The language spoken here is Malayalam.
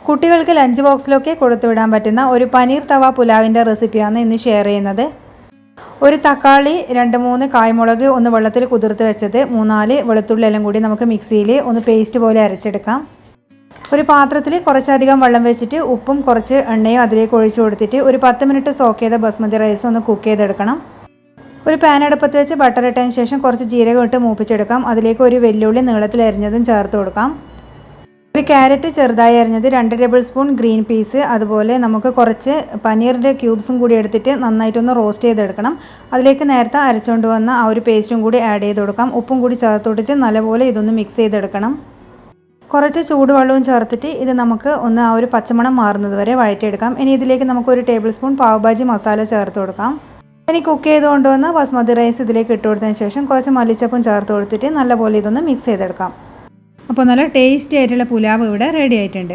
കുട്ടികൾക്ക് ലഞ്ച് ബോക്സിലൊക്കെ കൊടുത്തുവിടാൻ പറ്റുന്ന ഒരു പനീർ തവ പുലാവിൻ്റെ റെസിപ്പിയാണ് ഇന്ന് ഷെയർ ചെയ്യുന്നത്. ഒരു തക്കാളി, 2-3 കായ്മുളക് ഒന്ന് വെള്ളത്തിൽ കുതിർത്ത് വെച്ചത്, 3-4 വെളുത്തുള്ളി എല്ലാം കൂടി നമുക്ക് മിക്സിയിൽ ഒന്ന് പേസ്റ്റ് പോലെ അരച്ചെടുക്കാം. ഒരു പാത്രത്തിൽ കുറച്ചധികം വെള്ളം വെച്ചിട്ട് ഉപ്പും കുറച്ച് എണ്ണയും അതിലേക്ക് ഒഴിച്ചു കൊടുത്തിട്ട് ഒരു 10 മിനിറ്റ് സോക്ക് ചെയ്ത ബസ്മതി റൈസ് ഒന്ന് കുക്ക് ചെയ്തെടുക്കണം. ഒരു പാൻ അടുപ്പത്ത് വെച്ച് ബട്ടർ ഇട്ടതിന് ശേഷം കുറച്ച് ജീരകം ഇട്ട് മൂപ്പിച്ചെടുക്കാം. അതിലേക്ക് ഒരു വെല്ലുള്ളി നീളത്തിൽ അരിഞ്ഞതും ചേർത്ത് കൊടുക്കാം. ഒരു ക്യാരറ്റ് ചെറുതായി അരിഞ്ഞത്, 2 ടേബിൾ സ്പൂൺ ഗ്രീൻ പീസ്, അതുപോലെ നമുക്ക് കുറച്ച് പനീറിൻ്റെ ക്യൂബ്സും കൂടി എടുത്തിട്ട് നന്നായിട്ടൊന്ന് റോസ്റ്റ് ചെയ്തെടുക്കണം. അതിലേക്ക് നേരത്തെ അരച്ചുകൊണ്ട് വന്ന ആ ഒരു പേസ്റ്റും കൂടി ആഡ് ചെയ്ത് കൊടുക്കാം. ഉപ്പും കൂടി ചേർത്ത് കൊടുത്തിട്ട് നല്ലപോലെ ഇതൊന്ന് മിക്സ് ചെയ്തെടുക്കണം. കുറച്ച് ചൂടുവെള്ളവും ചേർത്തിട്ട് ഇത് നമുക്ക് ഒന്ന് ആ ഒരു പച്ചമണം മാറുന്നത് വരെ വഴറ്റിയെടുക്കാം. ഇനി ഇതിലേക്ക് നമുക്ക് 1 ടേബിൾ സ്പൂൺ പാവ് ഭാജി മസാല ചേർത്ത് കൊടുക്കാം. ഇനി കുക്ക് ചെയ്ത് കൊണ്ടുവന്ന ബസ്മതി റൈസ് ഇതിലേക്ക് ഇട്ട് കൊടുത്തതിന് ശേഷം കുറച്ച് മല്ലിച്ചപ്പും ചേർത്ത് കൊടുത്തിട്ട് നല്ലപോലെ ഇതൊന്ന് മിക്സ് ചെയ്തെടുക്കാം. അപ്പോൾ നല്ല ടേസ്റ്റി ആയിട്ടുള്ള പുലാവ് ഇവിടെ റെഡി ആയിട്ടുണ്ട്.